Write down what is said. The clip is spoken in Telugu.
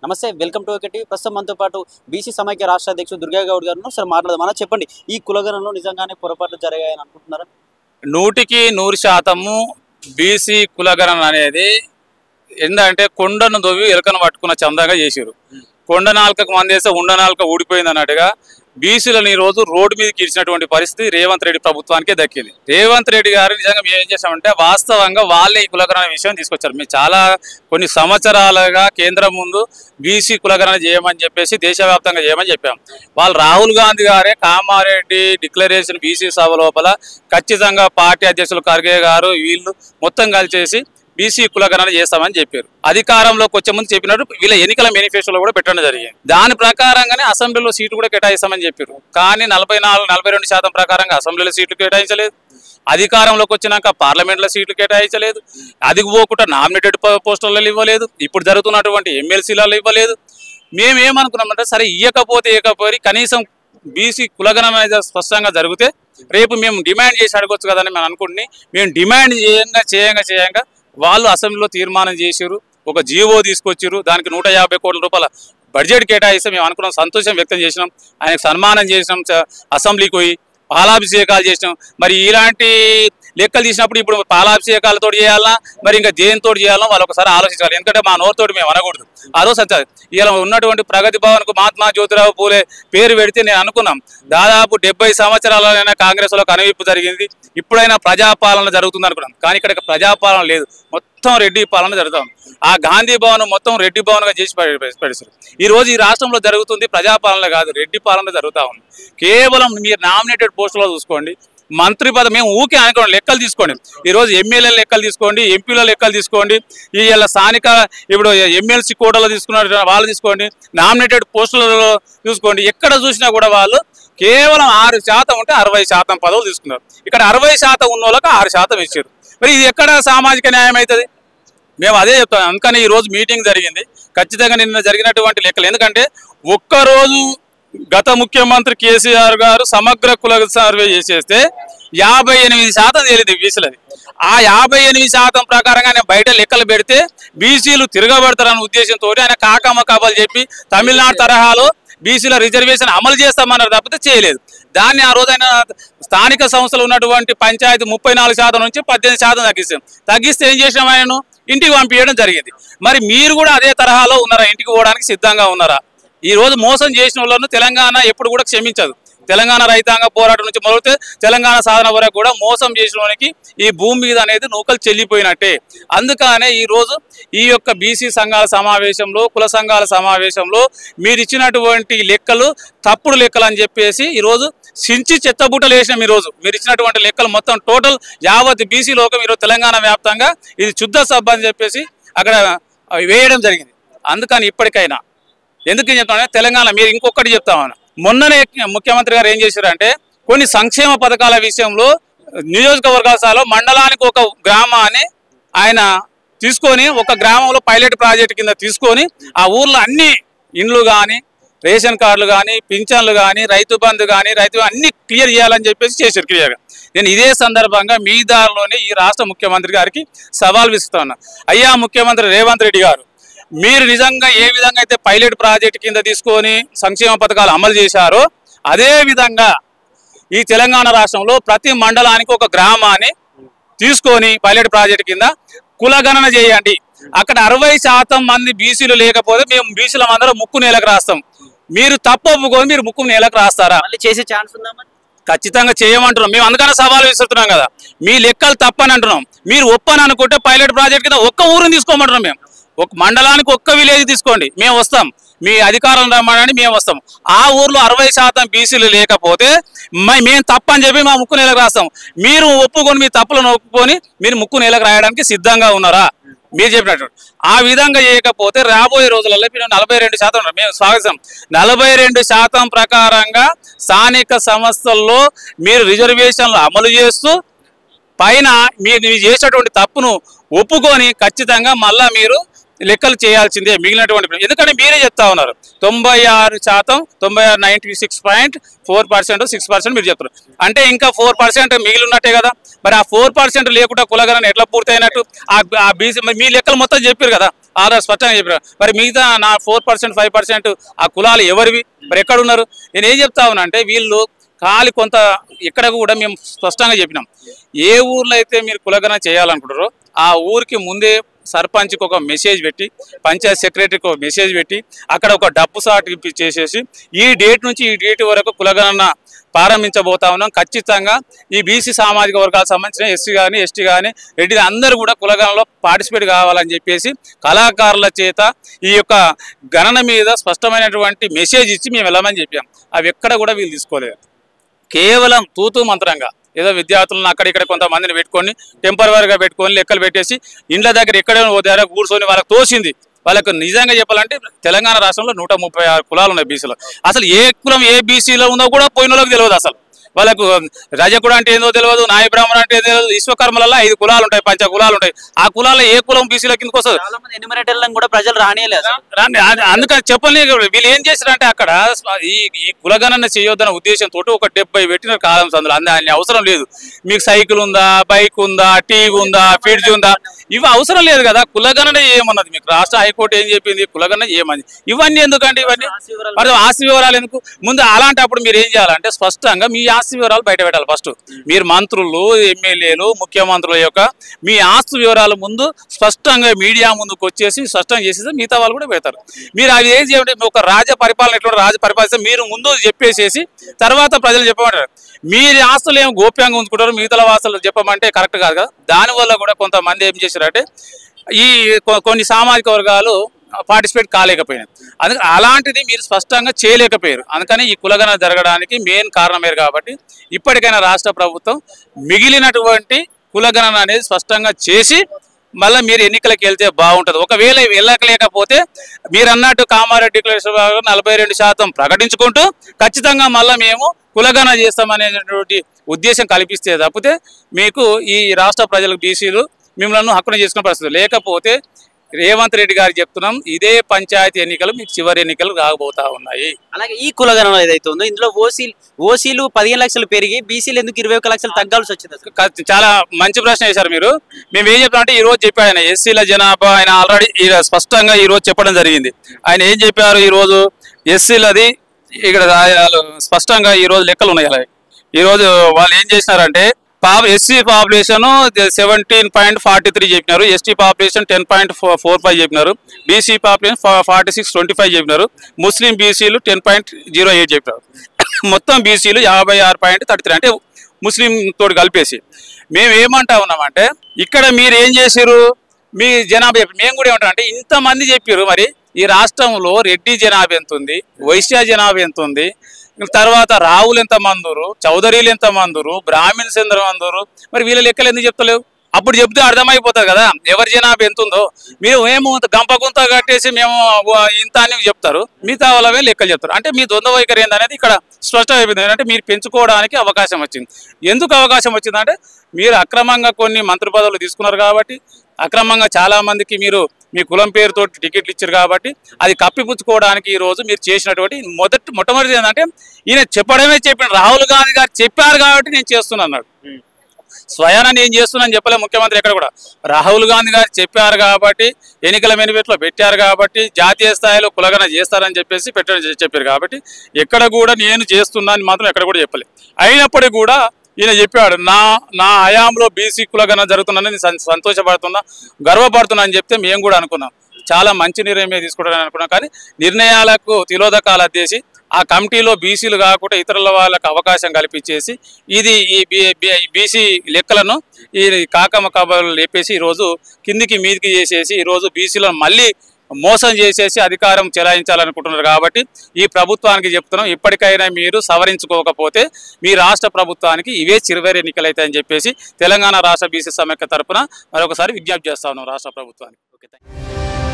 నమస్తే, వెల్కమ్ టు ఒకటి. ప్రస్తుతం మనతో పాటు బీసీ సమైక్య రాష్ట్ర అధ్యక్షుడు దుర్గా గౌడ్ గారు సార్ మాట్లాడదాం. చెప్పండి, ఈ కులగణనలో నిజంగానే పొరపాట్లు జరిగాయని అనుకుంటున్నారా? 100% బీసీ కులగణన అనేది ఏంటంటే కొండను దొవ్వి ఎలుకను పట్టుకున్న చందంగా చేసారు. కొండ నాలుకకు మందేస్తే ఉండ నాలుక ఊడిపోయింది అన్నట్టుగా బీసీలను ఈ రోజు రోడ్డు మీదకి ఇచ్చినటువంటి పరిస్థితి రేవంత్ రెడ్డి ప్రభుత్వానికే దక్కింది. రేవంత్ రెడ్డి గారు నిజంగా మేము ఏం చేసామంటే వాస్తవంగా వాళ్ళే ఈ కులగణన విషయం తీసుకొచ్చారు. మేము చాలా కొన్ని సంవత్సరాలుగా కేంద్రం ముందు బీసీ కులగణన చేయమని చెప్పేసి దేశవ్యాప్తంగా చేయమని చెప్పాం. వాళ్ళు రాహుల్ గాంధీ గారే కామారెడ్డి డిక్లరేషన్ బీసీ సభ లోపల ఖచ్చితంగా పార్టీ అధ్యక్షులు ఖర్గే గారు వీళ్ళు మొత్తం కలిసేసి బీసీ కులగణన చేస్తామని చెప్పారు. అధికారంలోకి వచ్చే ముందు చెప్పినట్టు వీళ్ళ ఎన్నికల మేనిఫెస్టోలో కూడా పెట్టడం జరిగింది. దాని ప్రకారంగానే అసెంబ్లీలో సీట్లు కూడా కేటాయిస్తామని చెప్పారు. కానీ 42% ప్రకారంగా అసెంబ్లీలో సీట్లు కేటాయించలేదు. అధికారంలోకి వచ్చినాక పార్లమెంట్లో సీట్లు కేటాయించలేదు. అది పోకుండా నామినేటెడ్ పోస్టులలో ఇవ్వలేదు. ఇప్పుడు జరుగుతున్నటువంటి ఎమ్మెల్సీలలో ఇవ్వలేదు. మేమేమనుకున్నామంటే సరే ఇవ్వకపోతే కనీసం బీసీ కులగణన స్పష్టంగా జరిగితే రేపు మేము డిమాండ్ చేసి అడగొచ్చు కదని మేము అనుకుంటున్నాం. మేము డిమాండ్ చేయంగా వాళ్ళు అసెంబ్లీలో తీర్మానం చేశారు, ఒక జీవో తీసుకొచ్చారు. దానికి 150 కోట్ల రూపాయల బడ్జెట్ కేటాయిస్తే మేము అనుకున్నాం, సంతోషం వ్యక్తం చేసినాం, ఆయనకు సన్మానం చేసినాం, అసెంబ్లీకి పోయి పాలాభిషేకాలు చేసినాం. మరి ఇలాంటి లెక్కలు తీసినప్పుడు ఇప్పుడు పాలాభిషేకాలతో చేయాలన్నా మరి ఇంకా దేనితో చేయాలనో వాళ్ళు ఒకసారి ఆలోచించాలి. ఎందుకంటే మా నోరుతోటి మేము అనకూడదు. ఆ రోజు సత్య ఇలా ఉన్నటువంటి ప్రగతి భవన్కు మహాత్మా జ్యోతిరావు పూలే పేరు పెడితే నేను అనుకున్నాం దాదాపు 70 సంవత్సరాలైనా కాంగ్రెస్లో కనువిప్పు జరిగింది, ఇప్పుడైనా ప్రజాపాలన జరుగుతుంది అనుకున్నాం. కానీ ఇక్కడ ప్రజాపాలన లేదు, మొత్తం రెడ్డి పాలన జరుగుతాం. ఆ గాంధీ భవన్ మొత్తం రెడ్డి భవన్గా చేసి పడేస్తారు. ఈ రోజు ఈ రాష్ట్రంలో జరుగుతుంది ప్రజాపాలన కాదు, రెడ్డి పాలన జరుగుతూ ఉంది. కేవలం మీరు నామినేటెడ్ పోస్టులో చూసుకోండి, మంత్రి పదం మేము ఊకే అనుకోండి, లెక్కలు తీసుకోండి. ఈరోజు ఎమ్మెల్యేల లెక్కలు తీసుకోండి, ఎంపీల లెక్కలు తీసుకోండి, ఇలా స్థానిక ఇప్పుడు ఎమ్మెల్సీ కోటలో తీసుకున్న వాళ్ళు తీసుకోండి, నామినేటెడ్ పోస్టులలో చూసుకోండి. ఎక్కడ చూసినా కూడా వాళ్ళు కేవలం 6% ఉంటే 60% పదవులు తీసుకున్నారు. ఇక్కడ 60% ఉన్న వాళ్ళకి 6% ఇచ్చారు. మరి ఇది ఎక్కడ సామాజిక న్యాయం అవుతుంది? మేము అదే చెప్తాం. అందుకని ఈరోజు మీటింగ్ జరిగింది. ఖచ్చితంగా నిన్న జరిగినటువంటి లెక్కలు, ఎందుకంటే ఒక్కరోజు గత ముఖ్యమంత్రి కేసీఆర్ గారు సమగ్ర కుల సర్వే చేసేస్తే 58% తేలింది బీసీలది. ఆ 58% ప్రకారంగా ఆయన బయట లెక్కలు పెడితే బీసీలు తిరగబడతారనే ఉద్దేశంతో ఆయన కాకమ్మ కబలు చెప్పి తమిళనాడు తరహాలో బీసీల రిజర్వేషన్ అమలు చేస్తామన్నారు తప్పితే చేయలేదు. దాన్ని ఆ రోజు ఆయన స్థానిక సంస్థలు ఉన్నటువంటి పంచాయతీ 34% నుంచి 18% తగ్గిస్తే ఏం చేసినాం, ఆయనను ఇంటికి పంపించడం జరిగింది. మరి మీరు కూడా అదే తరహాలో ఉన్నారా? ఇంటికి పోవడానికి సిద్ధంగా ఉన్నారా? ఈ రోజు మోసం చేసిన వాళ్ళను తెలంగాణ ఎప్పుడు కూడా క్షమించదు. తెలంగాణ రైతాంగ పోరాటం నుంచి మొదలుతే తెలంగాణ సాధన వరకు కూడా మోసం చేసినోనికి ఈ భూమి మీద అనేది నూకలు చెల్లిపోయినట్టే. అందుకనే ఈరోజు ఈ యొక్క బీసీ సంఘాల సమావేశంలో, కుల సంఘాల సమావేశంలో మీరు ఇచ్చినటువంటి లెక్కలు తప్పుడు లెక్కలు అని చెప్పేసి ఈరోజు సించి చెత్తబుట్టలు వేసినాం. ఈరోజు మీరు ఇచ్చినటువంటి లెక్కలు మొత్తం టోటల్ యావత్ బీసీ లోకం ఈరోజు తెలంగాణ వ్యాప్తంగా ఇది శుద్ధ సభ అని చెప్పేసి అక్కడ వేయడం జరిగింది. అందుకని ఇప్పటికైనా ఎందుకు చెప్తామంటే తెలంగాణ మీరు ఇంకొకటి చెప్తామని మొన్ననే ముఖ్యమంత్రి గారు ఏం చేశారంటే కొన్ని సంక్షేమ పథకాల విషయంలో నియోజకవర్గాలలో మండలానికి ఒక గ్రామాన్ని ఆయన తీసుకొని ఒక గ్రామంలో పైలట్ ప్రాజెక్ట్ కింద తీసుకొని ఆ ఊర్లో అన్ని ఇండ్లు కానీ రేషన్ కార్డులు కానీ పింఛన్లు కానీ రైతు బంధు కానీ అన్ని క్లియర్ చేయాలని చెప్పేసి చేశారు క్లియర్గా. నేను ఇదే సందర్భంగా మీ దారిలోనే ఈ రాష్ట్ర ముఖ్యమంత్రి గారికి సవాల్ విస్తున్నా. అయ్యా ముఖ్యమంత్రి రేవంత్ రెడ్డి గారు, మీరు నిజంగా ఏ విధంగా అయితే పైలట్ ప్రాజెక్ట్ కింద తీసుకొని సంక్షేమ పథకాలు అమలు చేశారో అదే విధంగా ఈ తెలంగాణ రాష్ట్రంలో ప్రతి మండలానికి ఒక గ్రామాన్ని తీసుకొని పైలట్ ప్రాజెక్ట్ కింద కులగణన చేయండి. అక్కడ 60% మంది బీసీలు లేకపోతే మేము బీసీల అందరం ముక్కు నేలకు రాస్తాం. మీరు తప్పొప్పుకొని మీరు ముక్కు నేలకు రాస్తారా? మళ్ళీ చేసే ఛాన్స్ ఉందా? ఖచ్చితంగా చేయమంటున్నాం. మేము అందుకనే సవాలు విసురుతున్నాం కదా. మీ లెక్కలు తప్పని అంటున్నాం. మీరు ఒప్పని అనుకుంటే పైలట్ ప్రాజెక్ట్ కింద ఒక్క ఊరిని తీసుకోమంటున్నాం. మేము ఒక మండలానికి ఒక్క విలేజ్ తీసుకోండి, మేము వస్తాం. మీ అధికారం రమ్మని మేము వస్తాం. ఆ ఊర్లో 60% బీసీలు లేకపోతే మేము తప్పని చెప్పి మా ముక్కు నేలకు రాస్తాం. మీరు ఒప్పుకొని మీ తప్పులను ఒప్పుకొని మీరు ముక్కు నేలకు రాయడానికి సిద్ధంగా ఉన్నారా? మీరు చెప్పినట్టు ఆ విధంగా చేయకపోతే రాబోయే రోజులలో 42% మేము స్వాగతం. 42% ప్రకారంగా స్థానిక సంస్థల్లో మీరు రిజర్వేషన్లు అమలు చేస్తూ పైన మీరు చేసేటువంటి తప్పును ఒప్పుకొని ఖచ్చితంగా మళ్ళా మీరు లెక్కలు చేయాల్సిందే మిగిలినటువంటి. ఎందుకంటే మీరే చెప్తా ఉన్నారు 96%, 96.4%, 6% మీరు చెప్తారు. అంటే ఇంకా 4% మిగిలి ఉన్నట్టే కదా. మరి ఆ 4% లేకుండా కులగణన ఎట్లా పూర్తయినట్టు? ఆ బీసీ మీ లెక్కలు మొత్తం చెప్పారు కదా, ఆల్రెడీ స్పష్టంగా చెప్పారు. మరి మిగతా నా 4% 5% ఆ కులాలు ఎవరివి, మరి ఎక్కడున్నారు? నేను ఏం చెప్తా ఉన్నా అంటే వీళ్ళు ఖాళీ కొంత ఇక్కడ కూడా మేము స్పష్టంగా చెప్పినాం, ఏ ఊర్లో అయితే మీరు కులగణన చేయాలనుకుంటారో ఆ ఊరికి ముందే సర్పంచ్కి ఒక మెసేజ్ పెట్టి, పంచాయత్ సెక్రటరీకి ఒక మెసేజ్ పెట్టి, అక్కడ ఒక డబ్బు సాట్ చేసేసి ఈ డేట్ నుంచి ఈ డేట్ వరకు కులగణన ప్రారంభించబోతా ఉన్నాం. ఖచ్చితంగా ఈ బీసీ సామాజిక వర్గాలకు సంబంధించిన ఎస్సీ కానీ ఎస్టీ కానీ రెడ్డి అందరూ కూడా కులగణనలో పార్టిసిపేట్ కావాలని చెప్పేసి కళాకారుల చేత ఈ యొక్క గణన మీద స్పష్టమైనటువంటి మెసేజ్ ఇచ్చి మేము వెళ్ళమని చెప్పాం. అవి ఎక్కడ కూడా వీళ్ళు తీసుకోలేదు. కేవలం తూతూ మంత్రంగా ఏదో విద్యార్థులను అక్కడిక్కడ కొంతమందిని పెట్టుకొని టెంపరీగా పెట్టుకొని లెక్కలు పెట్టేసి ఇండ్ల దగ్గర ఎక్కడే కూర్చొని వాళ్ళకి తోసింది. వాళ్ళకు నిజంగా చెప్పాలంటే తెలంగాణ రాష్ట్రంలో 136 కులాలు ఉన్నాయి బీసీలో. అసలు ఏ కులం ఏ బీసీలో ఉందో కూడా పోయిన వాళ్ళకి తెలియదు. అసలు వాళ్ళకు రజకుడు అంటే ఏందో తెలియదు, నాయ బ్రాహ్మణ అంటే తెలియదు. విశ్వకర్మలలో 5 కులాలు ఉంటాయి, 5 కులాలు ఉంటాయి. ఆ కులాల్లో ఏ కులం బీసీల కిందకి వస్తుంది? కూడా ప్రజలు రానియలేదు. అందుకని చెప్పలే. వీళ్ళు ఏం చేశారంటే అక్కడ ఈ కులగణన చేయొద్దన్న ఉద్దేశంతో ఒక 70 పెట్టిన కాలం సందులో అన్ని అవసరం లేదు. మీకు సైకిల్ ఉందా, బైక్ ఉందా, టీవీ ఉందా, ఫ్రిడ్జ్ ఉందా, ఇవి అవసరం లేదు కదా. కులగణన ఏమన్నది మీకు రాష్ట్ర హైకోర్టు ఏం చెప్పింది? కులగణన ఏమని. ఇవన్నీ ఎందుకంటే ఇవన్నీ మరి ఆస్తి వివరాలు ఎందుకు? ముందు అలాంటప్పుడు మీరు ఏం చేయాలంటే స్పష్టంగా మీ ఆస్తి వివరాలు బయట పెట్టాలి. ఫస్ట్ మీరు మంత్రులు, ఎమ్మెల్యేలు, ముఖ్యమంత్రుల యొక్క మీ ఆస్తి వివరాలు ముందు స్పష్టంగా మీడియా ముందుకు వచ్చేసి స్పష్టంగా చేసేసి మిగతా వాళ్ళు కూడా పెడతారు. మీరు అవి ఏం చేయండి, ఒక రాజ్య పరిపాలన ఎట్లా రాజ్య పరిపాలన మీరు ముందు చెప్పేసేసి తర్వాత ప్రజలు చెప్పమంటారు. మీరు ఆస్తులు ఏమి గోప్యంగా ఉంచుకుంటారు, మిగతా వాస్తులు చెప్పమంటే కరెక్ట్ కాదు కదా. దానివల్ల కూడా కొంతమంది ఏం చేశారంటే ఈ కొన్ని సామాజిక వర్గాలు పార్టిసిపేట్ కాలేకపోయినాయి. అందుకని అలాంటిది మీరు స్పష్టంగా చేయలేకపోయారు. అందుకని ఈ కులగణన జరగడానికి మెయిన్ కారణమయ్యారు. కాబట్టి ఇప్పటికైనా రాష్ట్ర ప్రభుత్వం మిగిలినటువంటి కులగణన అనేది స్పష్టంగా చేసి మళ్ళీ మీరు ఎన్నికలకు వెళ్తే బాగుంటుంది. ఒకవేళ వెళ్ళలేకపోతే మీరు అన్నట్టు కామారెడ్డి డిక్లరేషన్ 42% ప్రకటించుకుంటూ ఖచ్చితంగా మళ్ళీ మేము కులగణన చేస్తామనేటువంటి ఉద్దేశం కల్పిస్తే తప్పితే మీకు ఈ రాష్ట్ర ప్రజలకు బీసీలు మిమ్మల్ని హక్కున చేసుకునే పరిస్థితి లేకపోతే రేవంత్ రెడ్డి గారు చెప్తున్నాం, ఇదే పంచాయతీ ఎన్నికలు మీకు చివరి ఎన్నికలు రాబోతా ఉన్నాయి. అలాగే ఈ కులగణన ఏదైతే ఉందో ఇందులో ఓసీలు 15 లక్షలు పెరిగి బీసీలు ఎందుకు 21 లక్షలు తగ్గాల్సి వచ్చింది? చాలా మంచి ప్రశ్న వేశారు మీరు. మేము ఏం చెప్తామంటే ఈ రోజు చెప్పాడు ఆయన ఎస్సీల జనాభా ఆయన ఆల్రెడీ స్పష్టంగా ఈ రోజు చెప్పడం జరిగింది. ఆయన ఏం చెప్పారు, ఈ రోజు ఎస్సీలది ఇక్కడ స్పష్టంగా ఈ రోజు లెక్కలు ఉన్నాయి. ఈ రోజు వాళ్ళు ఏం చేసినారంటే ఎస్సీ పాపులేషన్ 17.43 చెప్పినారు, ఎస్టీ పాపులేషన్ 10.45 చెప్పినారు, బీసీ పాపులేషన్ 46.25 చెప్పినారు, ముస్లిం బీసీలు 10.08 చెప్పినారు. మొత్తం బీసీలు 56.33 అంటే ముస్లిం తోటి కలిపేసి. మేము ఏమంటా ఉన్నామంటే ఇక్కడ మీరు ఏం చేసారు, మీ జనాభా మేము కూడా ఏమంటాం అంటే ఇంతమంది చెప్పారు. మరి ఈ రాష్ట్రంలో రెడ్డి జనాభా ఎంత ఉంది, వైశ్య జనాభా ఎంత ఉంది, తర్వాత రావులు ఎంతమందురు, చౌదరీలు ఎంతమందురు, బ్రాహ్మిన్స్ ఎంతమందురు, మరి వీళ్ళ లెక్కలు ఎందుకు చెప్తలేవు? అప్పుడు చెప్తే అర్థమైపోతుంది కదా ఎవరి జనాభా ఎంత ఉందో. మీరు ఏమో గంప గుంత కట్టేసి మేము ఇంత అని చెప్తారు, మిగతా వాళ్ళవే లెక్కలు చెప్తారు. అంటే మీ ద్వంద్వ వైఖరి ఏందనేది ఇక్కడ స్పష్టమైపోయింది. అంటే మీరు పెంచుకోవడానికి అవకాశం వచ్చింది. ఎందుకు అవకాశం వచ్చిందంటే మీరు అక్రమంగా కొన్ని మంత్రి పదవులు తీసుకున్నారు కాబట్టి, అక్రమంగా చాలామందికి మీరు మీ కులం పేరుతో టికెట్లు ఇచ్చారు కాబట్టి అది కప్పిపుచ్చుకోవడానికి ఈరోజు మీరు చేసినటువంటి మొట్టమొదటి ఏంటంటే ఈయన చెప్పిన రాహుల్ గాంధీ గారు చెప్పారు కాబట్టి నేను చేస్తున్నాను. స్వయానా నేను చేస్తున్నాను చెప్పలే ముఖ్యమంత్రి ఎక్కడ కూడా. రాహుల్ గాంధీ గారు చెప్పారు కాబట్టి ఎన్నికల మేనిఫెస్టోలో పెట్టారు కాబట్టి జాతీయ స్థాయిలో కులగణన చేస్తారని చెప్పేసి చెప్పారు కాబట్టి ఎక్కడ కూడా నేను చేస్తున్నాను మాత్రం ఎక్కడ కూడా చెప్పలేదు. అయినప్పటికీ కూడా ఈయన చెప్పాడు నా హయాంలో బీసీ కులగణన జరుగుతుందని సంతోషపడుతున్నా, గర్వపడుతున్నా అని చెప్తే మేము కూడా అనుకున్నాం చాలా మంచి నిర్ణయమే తీసుకుంటారని అనుకున్నాం. కానీ నిర్ణయాలకు తిలోదకాలు అద్దేసి ఆ కమిటీలో బీసీలు కాకుండా ఇతరుల వాళ్ళకు అవకాశం కల్పించేసి ఇది ఈ బీసీ లెక్కలను ఈ కాకమ్మ కబలు లేపేసి ఈరోజు కిందికి మీదికి చేసేసి ఈరోజు బీసీలను మళ్ళీ మోసం చేసేసి అధికారం చెలాయించాలనుకుంటున్నారు. కాబట్టి ఈ ప్రభుత్వానికి చెప్తున్నాం, ఇప్పటికైనా మీరు సవరించుకోకపోతే మీ రాష్ట్ర ప్రభుత్వానికి ఇవే చివరి ఎన్నికలు అవుతాయని చెప్పేసి తెలంగాణ రాష్ట్ర బీసీ సమైక్య తరఫున మరొకసారి విజ్ఞప్తి చేస్తా ఉన్నాం రాష్ట్ర ప్రభుత్వానికి. Okay, thank you.